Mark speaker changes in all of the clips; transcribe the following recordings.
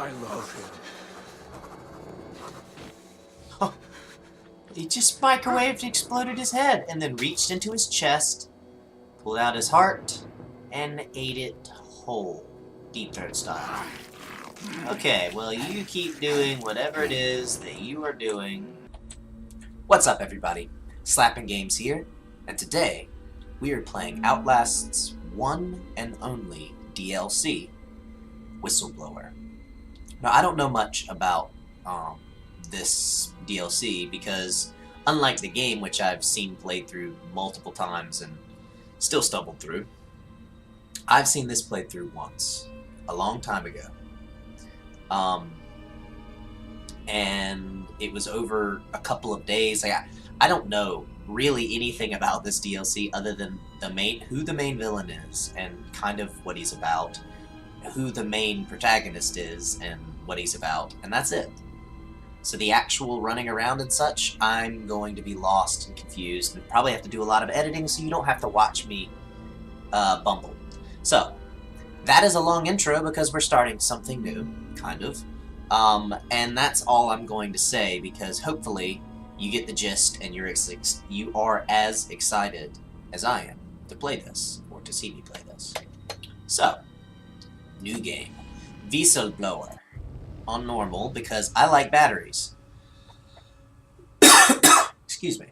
Speaker 1: I love him.
Speaker 2: Oh, he just microwaved, exploded his head, and then reached into his chest, pulled out his heart, and ate it whole. Deep throat style. Okay, well, you keep doing whatever it is that you are doing. What's up, everybody? slappINgames here, and today we are playing Outlast's one and only DLC, Whistleblower. Now, I don't know much about this DLC because, unlike the game, which I've seen played through multiple times and still stumbled through, I've seen this played through once, a long time ago. And it was over a couple of days. Like, I don't know really anything about this DLC other than who the main villain is and kind of what he's about, who the main protagonist is and what he's about, and that's it. So the actual running around and such, I'm going to be lost and confused and probably have to do a lot of editing so you don't have to watch me bumble. So, that is a long intro because we're starting something new, kind of. And that's all I'm going to say because hopefully you get the gist and you are as excited as I am to play this, or to see me play this. So, new game. Whistleblower. On normal because I like batteries. Excuse me.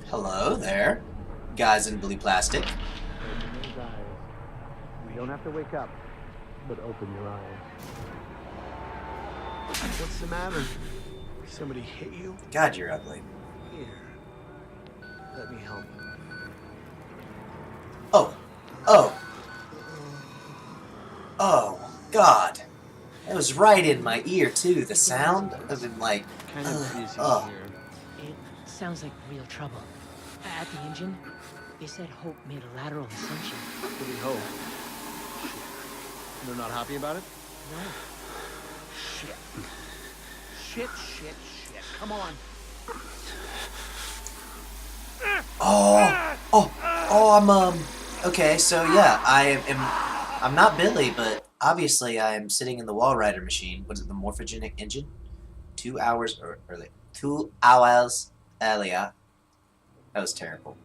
Speaker 2: Hello there, guys in blue plastic.
Speaker 1: Open those eyes. We don't have to wake up, but open your eyes. What's the matter? Somebody hit you?
Speaker 2: God, you're ugly.
Speaker 1: Here. Let me help.
Speaker 2: Oh. Oh. Oh, God. That was right in my ear, too. The sound of him, like...
Speaker 1: Kind of busy
Speaker 2: oh.
Speaker 1: here.
Speaker 3: It sounds like real trouble. At the engine, they said Hope made a lateral ascension.
Speaker 1: What do we hope? They're not happy about it?
Speaker 3: No.
Speaker 1: Shit. Shit. Come on.
Speaker 2: I'm, okay, so yeah, I'm not Billy, but obviously I am sitting in the Wall Rider machine. What is it, the morphogenic engine? 2 hours early. 2 hours earlier. That was terrible.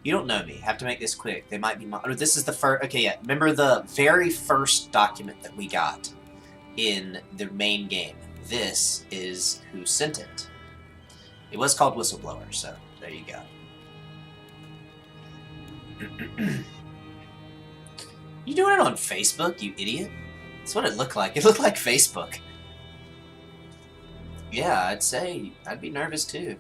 Speaker 2: You don't know me. Have to make this quick. They might be... this is the first... Okay, yeah. Remember the very first document that we got in the main game? This is who sent it. It was called Whistleblower, so there you go. You doing it on Facebook, you idiot? That's what it looked like. It looked like Facebook. Yeah, I'd say I'd be nervous too.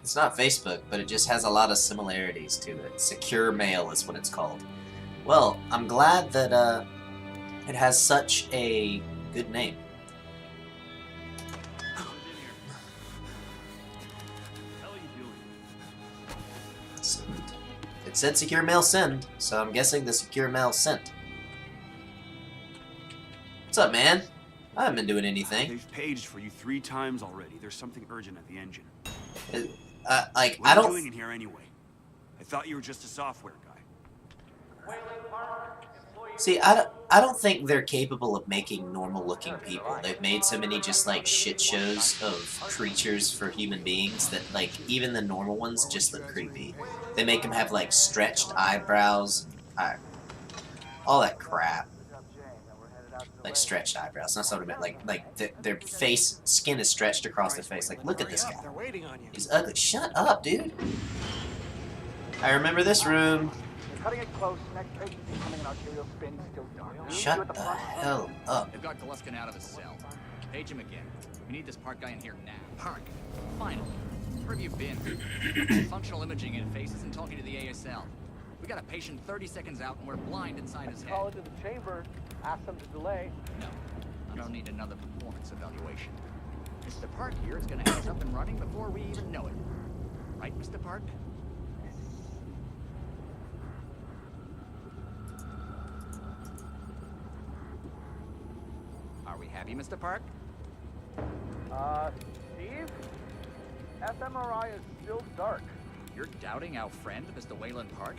Speaker 2: It's not Facebook, but it just has a lot of similarities to it. Secure Mail is what it's called. Well, I'm glad that it has such a good name. Send. It said Secure Mail Send, so I'm guessing the Secure Mail sent. What's up, man? I haven't been doing anything.
Speaker 4: They've paged for you 3 times already. There's something urgent at the engine.
Speaker 2: Like,
Speaker 4: What
Speaker 2: I
Speaker 4: are you
Speaker 2: don't...
Speaker 4: doing in here anyway? I thought you were just a software guy.
Speaker 2: See, I don't think they're capable of making normal-looking people. They've made so many just, like, shit shows of creatures for human beings that, like, even the normal ones just look creepy. They make them have, like, stretched eyebrows, all that crap. Like, stretched eyebrows. That's not what I meant. Like their face, skin is stretched across their face. Like, look at this guy. He's ugly. Shut up, dude. I remember this room.
Speaker 5: Cutting it close. Next patient is coming in arterial spin, still dark.
Speaker 2: Shut the hell up.
Speaker 6: They've got Galuskin out of his cell. Page him again. We need this Park guy in here now. Park. Finally. Where have you been? Functional imaging in face isn't talking to the ASL. We got a patient 30 seconds out and we're blind inside his head.
Speaker 5: Call into the chamber. Ask them to delay.
Speaker 6: No. I don't need another performance evaluation. Mr. Park here is gonna have us up and running before we even know it. Right, Mr. Park? Are we happy, Mr. Park?
Speaker 5: Steve? fMRI is still dark.
Speaker 6: You're doubting our friend, Mr. Wayland Park?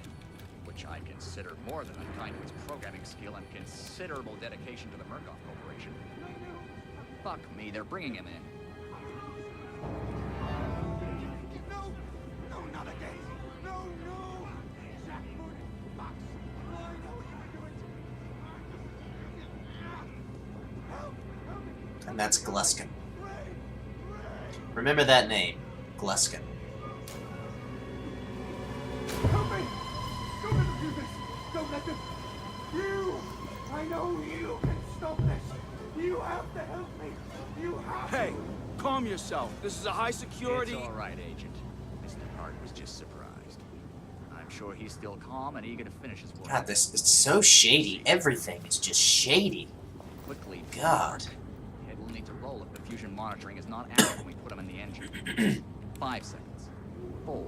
Speaker 6: Which I consider more than unkind to his programming skill and considerable dedication to the Murkoff Corporation. Fuck me, they're bringing him in.
Speaker 5: No! No, not again! No, no! Fox! I know what you're doing to me!
Speaker 2: And that's Gluskin. Remember that name, Gluskin.
Speaker 5: Help me! Don't let them do this! Don't let them... You! I know you can stop this! You have to help me! You have
Speaker 4: Hey, calm yourself. This is a high security...
Speaker 6: It's all right, Agent. Mr. Park was just surprised. I'm sure he's still calm and eager to finish his work.
Speaker 2: God, this is so shady. Everything is just shady.
Speaker 6: Quickly.
Speaker 2: God.
Speaker 6: Head will need to roll if the fusion monitoring is not active when we put him in the engine. 5 seconds. 4,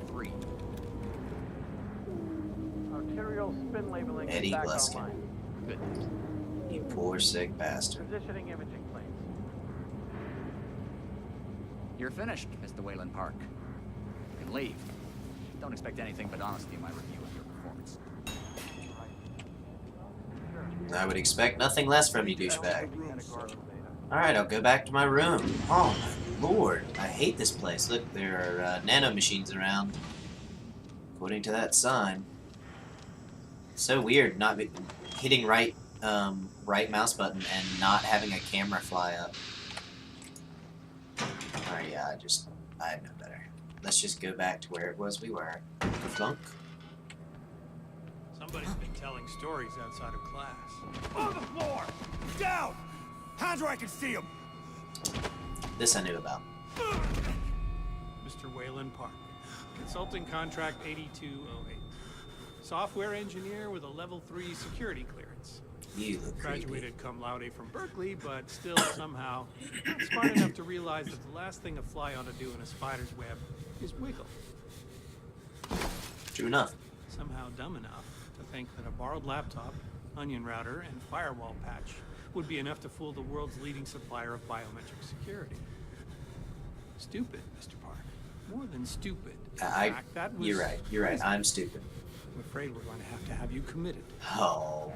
Speaker 6: 3.
Speaker 1: Arterial spin labeling
Speaker 2: Eddie
Speaker 1: is back
Speaker 2: Gluskin.
Speaker 1: online.
Speaker 6: Good.
Speaker 2: You poor sick bastard.
Speaker 1: Positioning imaging plates.
Speaker 6: You're finished, Mr. Wayland Park. You can leave. Don't expect anything but honesty in my review of your performance.
Speaker 2: I would expect nothing less from you, douchebag. Alright, I'll go back to my room. Oh my lord, I hate this place. Look, there are nanomachines around. According to that sign. So weird not hitting right mouse button and not having a camera fly up. Alright, yeah, I know better. Let's just go back to where it was we were. Flunk.
Speaker 7: Somebody's been telling stories outside of class.
Speaker 4: On the floor! Down! Hands where I can see them!
Speaker 2: This I knew about.
Speaker 7: Mr. Wayland Park, consulting contract 8208. Software engineer with a level 3 security clearance.
Speaker 2: You look creepy.
Speaker 7: Graduated cum laude from Berkeley, but still somehow not smart enough to realize that the last thing a fly ought to do in a spider's web is wiggle.
Speaker 2: True enough.
Speaker 7: Somehow dumb enough to think that a borrowed laptop, onion router, and firewall patch would be enough to fool the world's leading supplier of biometric security. Stupid, Mr. Park. More than stupid. In fact, that was
Speaker 2: You're right. You're right. I'm stupid.
Speaker 7: I'm afraid we're going to have you committed.
Speaker 2: Oh.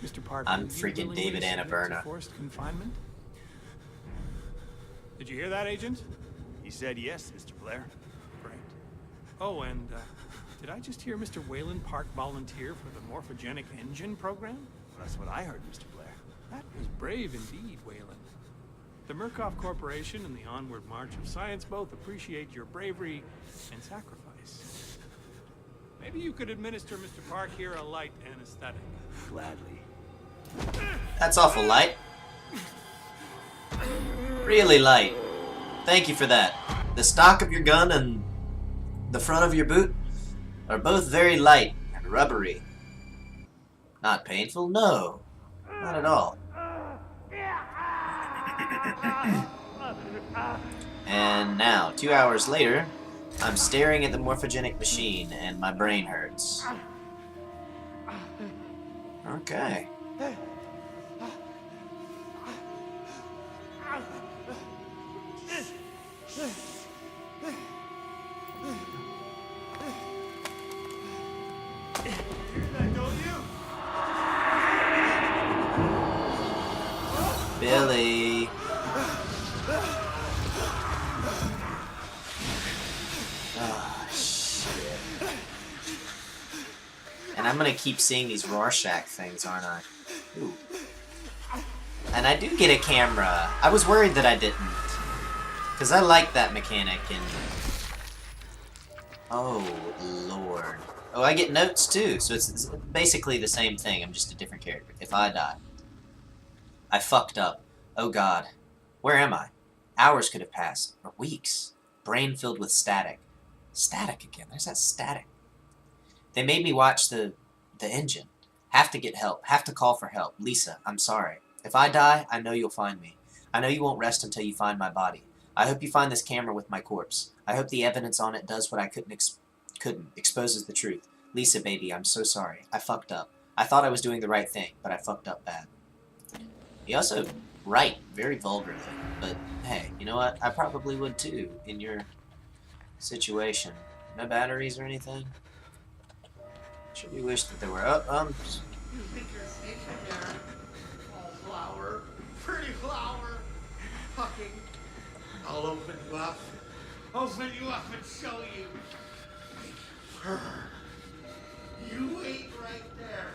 Speaker 7: Mr. Park,
Speaker 2: I'm
Speaker 7: will you
Speaker 2: freaking
Speaker 7: willingly
Speaker 2: David
Speaker 7: submit to
Speaker 2: Anaberna.
Speaker 7: forced confinement? Did you hear that, Agent?
Speaker 4: He said yes, Mr. Blair.
Speaker 7: Great. Oh, and did I just hear Mr. Wayland Park volunteer for the morphogenic engine program?
Speaker 4: That's what I heard, Mr. Blair.
Speaker 7: That was brave indeed, Wayland. The Murkoff Corporation and the onward march of science both appreciate your bravery and sacrifice. Maybe you could administer Mr. Park here a light anesthetic.
Speaker 4: Gladly.
Speaker 2: That's awful light. Really light. Thank you for that. The stock of your gun and the front of your boot are both very light and rubbery. Not painful? No. Not at all. And now, 2 hours later, I'm staring at the morphogenic machine and my brain hurts. Okay. Billy. Oh, shit. And I'm gonna keep seeing these Rorschach things, aren't I? Ooh. And I do get a camera. I was worried that I didn't. Because I like that mechanic in... Oh, Lord. Oh, I get notes too, so it's basically the same thing. I'm just a different character. If I die. I fucked up. Oh God. Where am I? Hours could have passed. Or weeks. Brain filled with static. Static again. There's that static. They made me watch the engine. Have to get help. Have to call for help. Lisa, I'm sorry. If I die, I know you'll find me. I know you won't rest until you find my body. I hope you find this camera with my corpse. I hope the evidence on it does what I couldn't, exposes the truth. Lisa, baby, I'm so sorry. I fucked up. I thought I was doing the right thing, but I fucked up bad. He also write very vulgarly, but hey, you know what? I probably would too in your situation. No batteries or anything? Sure we wish that there were.
Speaker 5: You think you're safe in there? Oh, flower. Pretty flower. Fucking. I'll open you up. Open you up and show you. You wait right there.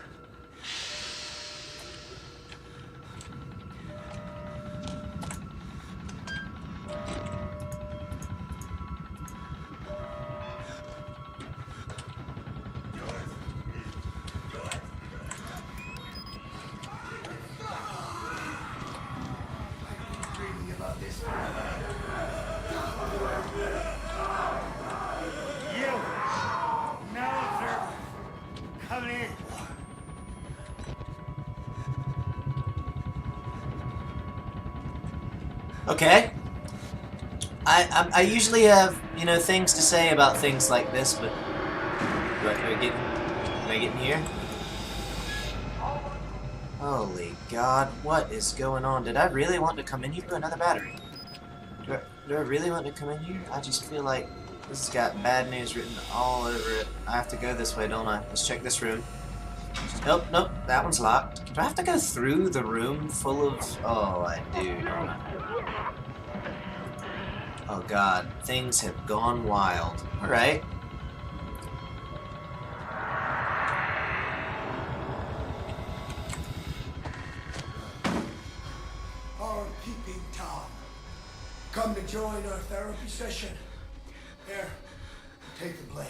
Speaker 2: Okay. I usually have, you know, things to say about things like this, but can I get in here? Holy God, what is going on? Did I really want to come in here? Another battery. Do I really want to come in here? I just feel like this has got bad news written all over it. I have to go this way, don't I? Let's check this room. Nope, nope, that one's locked. Do I have to go through the room full of... Oh, I do, don't I? Oh God, things have gone wild. Alright.
Speaker 5: Our peeping Tom. Come to join our therapy session. Here, take the blade.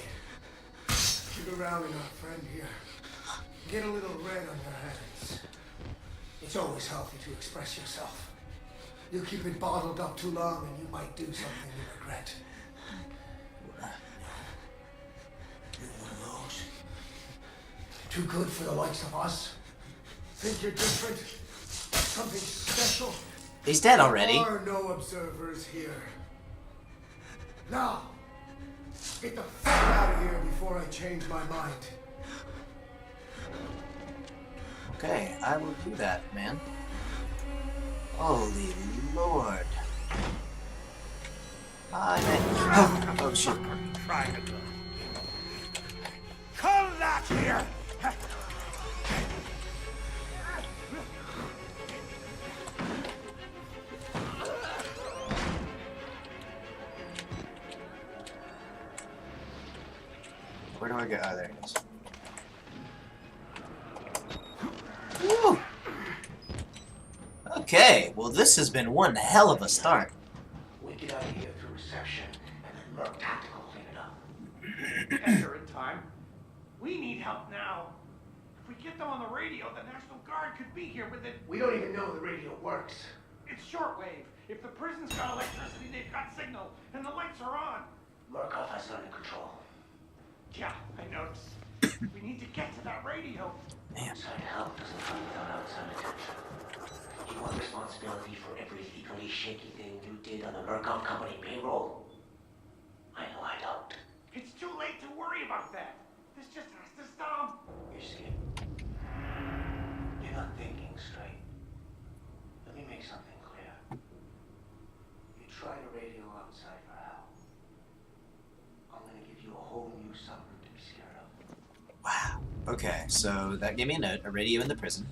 Speaker 5: Get around in our friend here. Get a little red on your hands. It's always healthy to express yourself. You keep it bottled up too long and you might do something you regret. You're one of those. Too good for the likes of us. Think you're different? Something special?
Speaker 2: He's dead already.
Speaker 5: There are no observers here. Now, get the fuck out of here before I change my mind.
Speaker 2: Okay, I will do that, man. Holy Lord. Oh shit.
Speaker 5: Come back here!
Speaker 2: Where do I go? Oh, there it is. Woo! Okay, well this has been one hell of a start.
Speaker 5: We get out of here through reception, and then Merc Tactical clean it up.
Speaker 8: Enter in time. We need help now. If we get them on the radio, the National Guard could be here within...
Speaker 5: We don't even know the radio works.
Speaker 8: It's shortwave. If the prison's got electricity, they've got signal, and the lights are on.
Speaker 5: Murkoff has it under control.
Speaker 8: Yeah, I noticed. We need to get to that radio.
Speaker 2: Man.
Speaker 5: Outside help doesn't come without outside attention. You want responsibility for every legally shaky thing you did on the Murkoff Company payroll? I know I don't.
Speaker 8: It's too late to worry about that. This just has to stop.
Speaker 5: You see, you're not thinking straight. Let me make something clear. You try to radio outside for help. I'm gonna give you a whole new something to be scared of.
Speaker 2: Wow. Okay, so that gave me a note. A radio in the prison.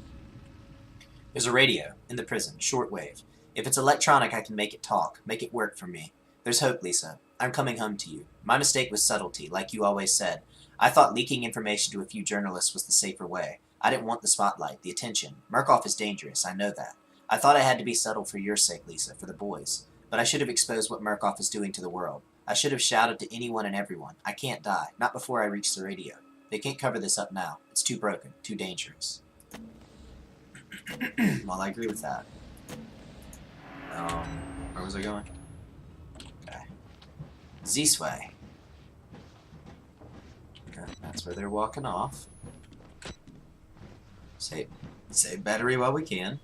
Speaker 2: There's a radio in the prison, shortwave. If it's electronic, I can make it talk, make it work for me. There's hope, Lisa. I'm coming home to you. My mistake was subtlety, like you always said. I thought leaking information to a few journalists was the safer way. I didn't want the spotlight, the attention. Murkoff is dangerous, I know that. I thought I had to be subtle for your sake, Lisa, for the boys. But I should have exposed what Murkoff is doing to the world. I should have shouted to anyone and everyone. I can't die, not before I reach the radio. They can't cover this up now. It's too broken, too dangerous. Well, I agree with that. Where was I going? Okay. This way. Okay, that's where they're walking off. Save battery while we can.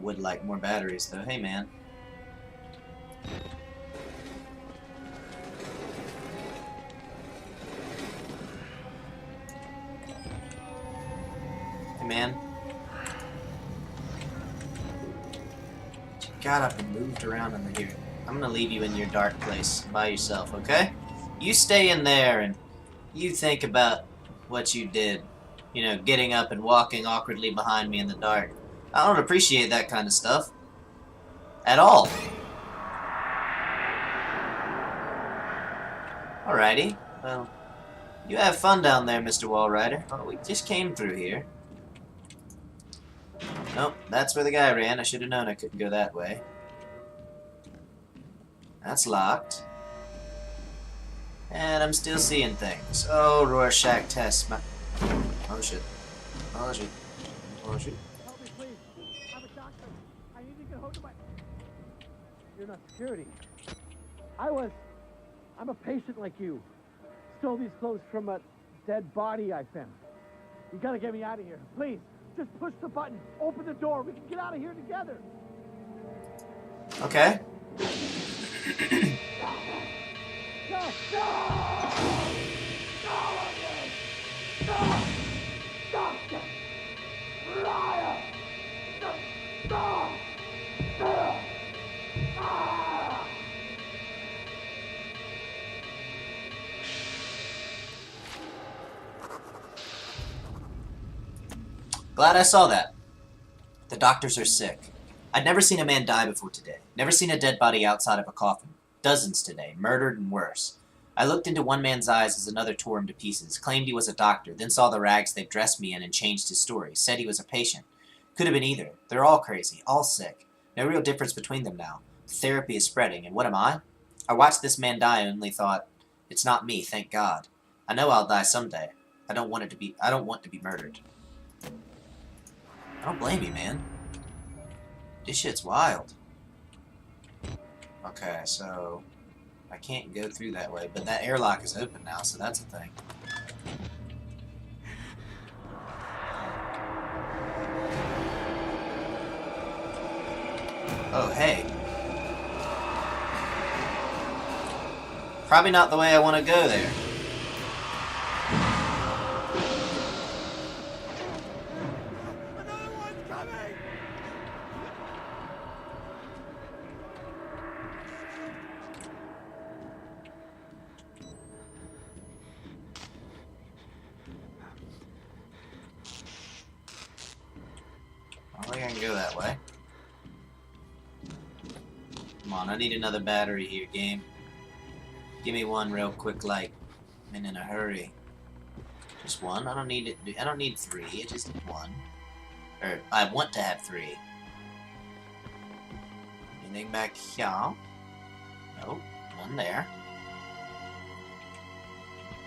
Speaker 2: would like more batteries, though. Hey, man. Hey, man. You got up and moved around in here. I'm gonna leave you in your dark place by yourself, okay? You stay in there and you think about what you did. You know, getting up and walking awkwardly behind me in the dark. I don't appreciate that kind of stuff. At all. Alrighty. Well, you have fun down there, Mr. Walrider. Oh, we just came through here. Nope, that's where the guy ran. I should have known I couldn't go that way. That's locked. And I'm still seeing things. Oh, Rorschach test. Oh shit. Oh shit. Oh shit.
Speaker 1: Help me, please. I'm a doctor. I need to get hold of my... You're not security. I'm a patient like you. Stole these clothes from a dead body I found. You gotta get me out of here. Please, just push the button. Open the door. We can get out of here together.
Speaker 2: Okay. Glad I saw that. The doctors are sick. I'd never seen a man die before today. Never seen a dead body outside of a coffin. Dozens today, murdered and worse. I looked into one man's eyes as another tore him to pieces, claimed he was a doctor, then saw the rags they'd dressed me in and changed his story, said he was a patient. Could have been either. They're all crazy, all sick. No real difference between them now. Therapy is spreading, and what am I? I watched this man die and only thought, it's not me, thank God. I know I'll die someday. I don't want to be murdered. I don't blame you, man. This shit's wild. Okay, so I can't go through that way, but that airlock is open now, so that's a thing. Oh, hey. Probably not the way I want to go there. I can go that way. Come on, I need another battery here, game. Give me one real quick, like, and in a hurry. Just one? I don't need it. I don't need three. I just need one. Or I want to have three. Anything back here? Nope, none there.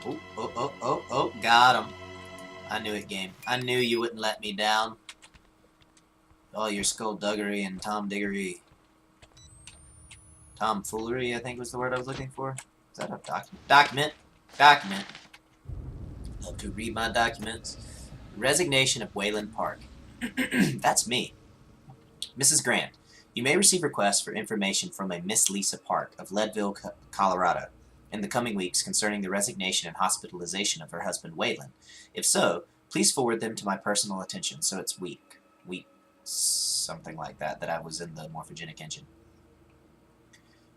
Speaker 2: Oh, oh, oh, oh, oh! Got him. I knew it, game. I knew you wouldn't let me down. All your skullduggery and tomdiggery. Tomfoolery, I think was the word I was looking for. Is that a document? Document! Document! Love to read my documents. Resignation of Wayland Park. That's me. Mrs. Grant, you may receive requests for information from a Miss Lisa Park of Leadville, Colorado, in the coming weeks concerning the resignation and hospitalization of her husband Wayland. If so, please forward them to my personal attention. So it's week, something like that I was in the morphogenic engine.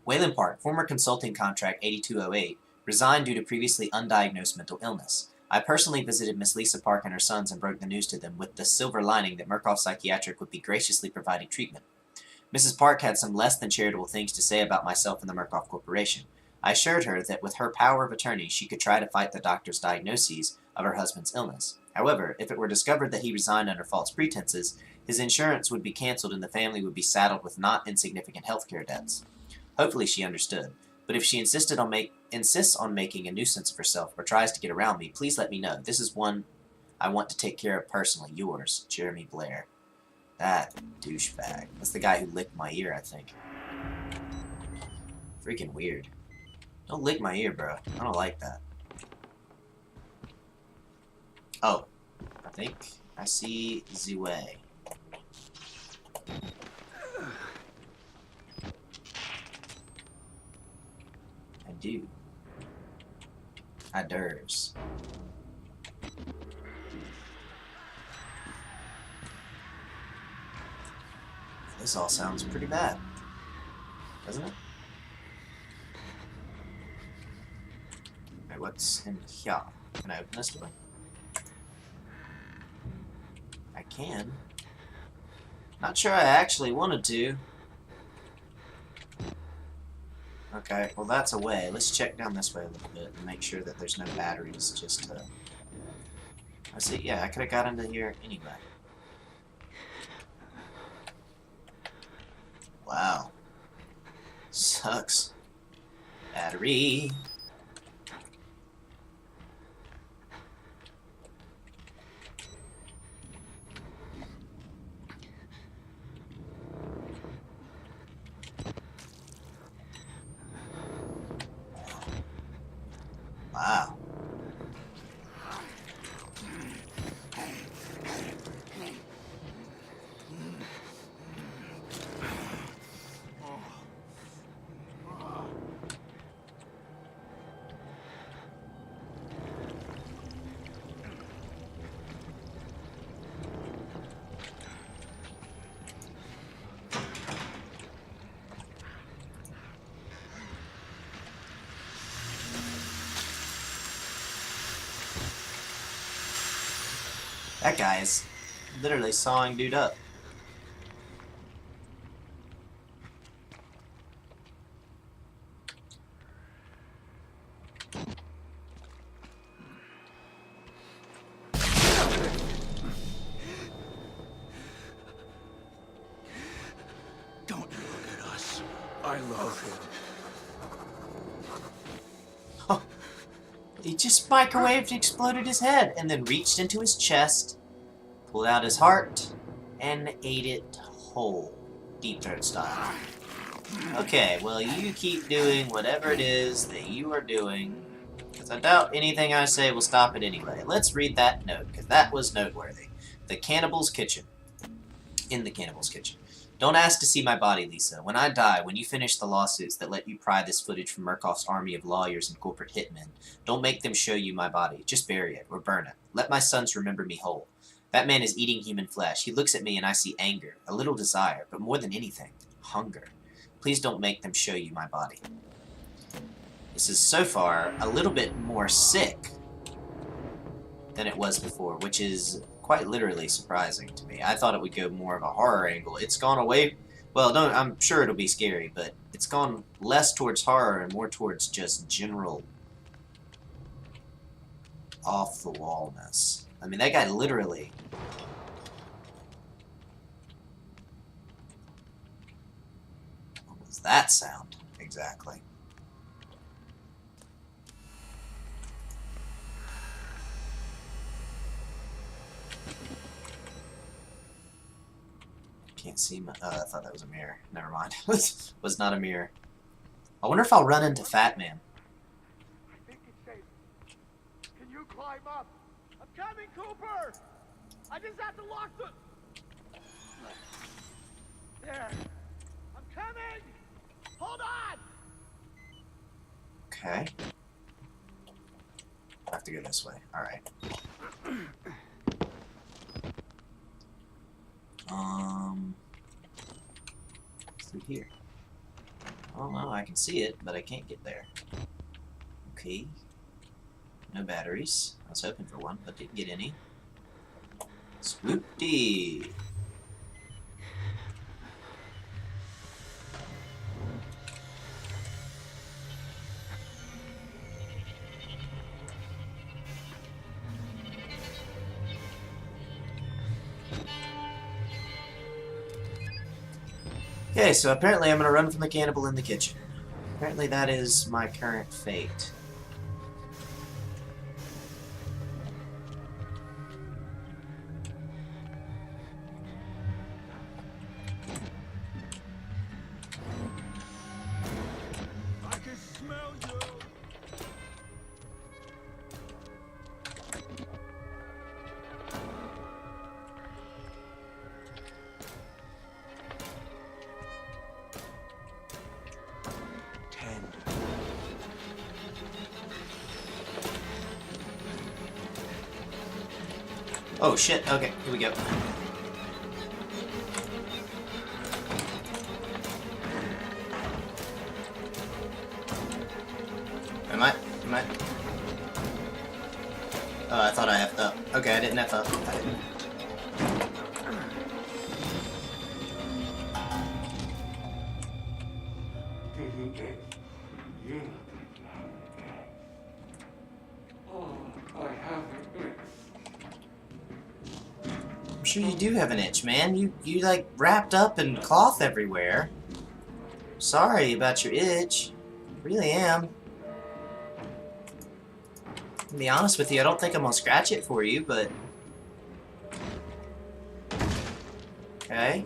Speaker 2: Wayland Park, former consulting contract 8208, resigned due to previously undiagnosed mental illness. I personally visited Miss Lisa Park and her sons and broke the news to them with the silver lining that Murkoff Psychiatric would be graciously providing treatment. Mrs. Park had some less than charitable things to say about myself and the Murkoff Corporation. I assured her that with her power of attorney, she could try to fight the doctor's diagnoses of her husband's illness. However, if it were discovered that he resigned under false pretenses, his insurance would be canceled and the family would be saddled with not insignificant healthcare debts. Hopefully she understood, but if she insists on making a nuisance of herself or tries to get around me, please let me know. This is one I want to take care of personally. Yours, Jeremy Blair. That douchebag. That's the guy who licked my ear, I think. Freaking weird. Don't lick my ear, bro. I don't like that. Oh. I think I see the way. do. I does. This all sounds pretty bad, doesn't it? Okay, what's in here? Can I open this door? I can. Not sure I actually wanted to. Okay, well that's a way. Let's check down this way a little bit and make sure that there's no batteries just to... I see, yeah, I could have got into here anyway. Wow. Sucks. Battery. Wow. That guy is literally sawing dude up.
Speaker 5: Don't look at us. I love him.
Speaker 2: He just microwaved, exploded his head, and then reached into his chest, pulled out his heart, and ate it whole. Deep throat style. Okay, well you keep doing whatever it is that you are doing, because I doubt anything I say will stop it anyway. Let's read that note, because that was noteworthy. The Cannibal's Kitchen. In the Cannibal's Kitchen. Don't ask to see my body, Lisa. When I die, when you finish the lawsuits that let you pry this footage from Murkoff's army of lawyers and corporate hitmen, don't make them show you my body. Just bury it, or burn it. Let my sons remember me whole. That man is eating human flesh. He looks at me and I see anger, a little desire, but more than anything, hunger. Please don't make them show you my body. This is, so far, a little bit more sick than it was before, which is quite literally surprising to me. I thought it would go more of a horror angle. It's gone away... Well, no, I'm sure it'll be scary, but it's gone less towards horror and more towards just general off-the-wallness. I mean, that guy literally... What was that sound, exactly? Can't see my... I thought that was a mirror. Never mind. was not a mirror. I wonder if I'll run into Fat Man.
Speaker 1: I think it's safe. Can you climb up? I'm coming, Cooper! I just have to lock the... There. I'm coming! Hold on!
Speaker 2: Okay. I have to go this way. Alright. Through here. Oh no, I can see it, but I can't get there. Okay. No batteries. I was hoping for one, but didn't get any. Swoopty! Okay, so apparently I'm gonna run from the cannibal in the kitchen. Apparently that is my current fate.
Speaker 5: I can smell you.
Speaker 2: Oh shit, okay, here we go. Am I? Oh, I thought I effed up. Okay, I didn't F up. I didn't. I'm sure you do have an itch, man. You like wrapped up in cloth everywhere. Sorry about your itch. Really am. To be honest with you, I don't think I'm gonna scratch it for you, but... Okay.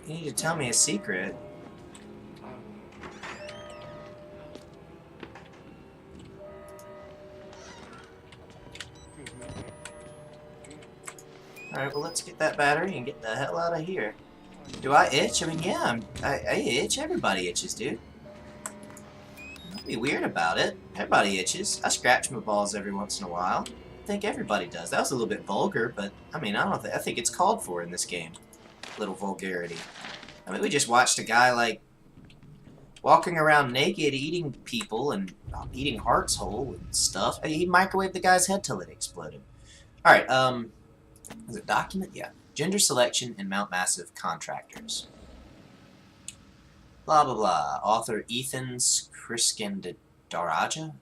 Speaker 2: You need to tell me a secret. Alright, well let's get that battery and get the hell out of here. Do I itch? I mean, yeah, I itch. Everybody itches, dude. Don't be weird about it. Everybody itches. I scratch my balls every once in a while. I think everybody does. That was a little bit vulgar, but I mean, I think it's called for in this game. Little vulgarity. I mean, we just watched a guy like walking around naked, eating people and eating hearts whole and stuff. He microwaved the guy's head till it exploded. All right, is it document? Yeah. Gender selection in Mount Massive contractors. Blah, blah, blah. Author Ethan Skriskandaraja.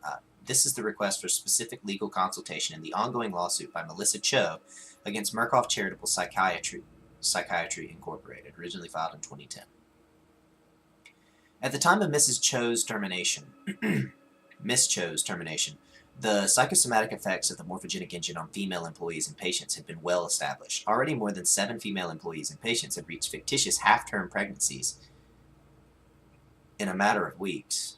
Speaker 2: This is the request for specific legal consultation in the ongoing lawsuit by Melissa Cho against Murkoff Charitable Psychiatry Incorporated, originally filed in 2010. At the time of Mrs. Cho's termination, the psychosomatic effects of the morphogenic engine on female employees and patients had been well established. Already more than 7 female employees and patients had reached fictitious half-term pregnancies in a matter of weeks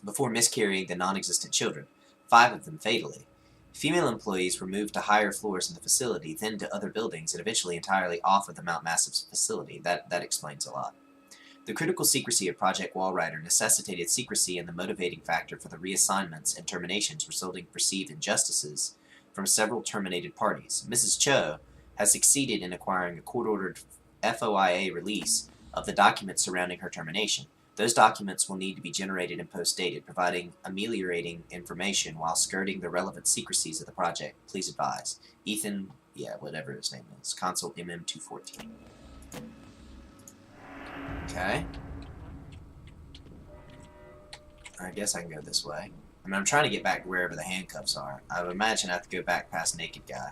Speaker 2: before miscarrying the non-existent children, 5 of them fatally. Female employees were moved to higher floors in the facility, then to other buildings, and eventually entirely off of the Mount Massive facility. That explains a lot. The critical secrecy of Project Walrider necessitated secrecy and the motivating factor for the reassignments and terminations, resulting in perceived injustices from several terminated parties. Mrs. Cho has succeeded in acquiring a court-ordered FOIA release of the documents surrounding her termination. Those documents will need to be generated and post-dated, providing ameliorating information while skirting the relevant secrecies of the project. Please advise. Ethan, whatever his name is, Consul MM214. Okay. I guess I can go this way. I mean, I'm trying to get back to wherever the handcuffs are. I would imagine I have to go back past Naked Guy.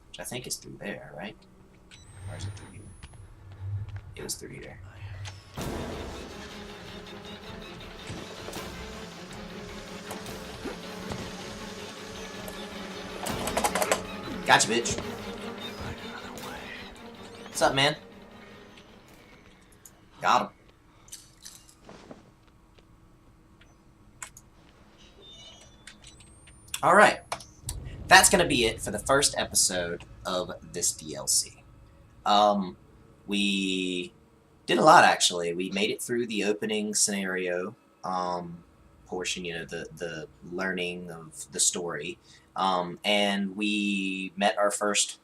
Speaker 2: Which I think is through there, right? Or is it through here? It was through here. Gotcha, bitch. What's up, man? Got him. Alright. That's going to be it for the first episode of this DLC. We did a lot, actually. We made it through the opening scenario portion, you know, the learning of the story. And we met our first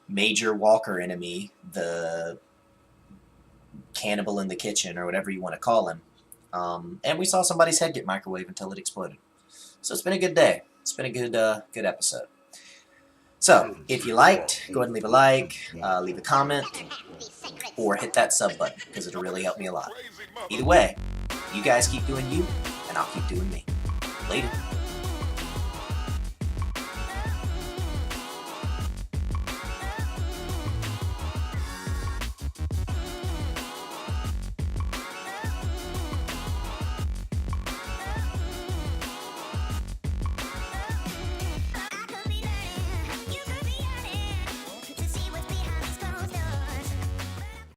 Speaker 2: major walker enemy, the Cannibal in the kitchen, or whatever you want to call him. And we saw somebody's head get microwaved until it exploded. So it's been a good day. It's been a good episode. So, if you liked, go ahead and leave a like, leave a comment, or hit that sub button, because it'll really help me a lot. Either way, you guys keep doing you, and I'll keep doing me. Later.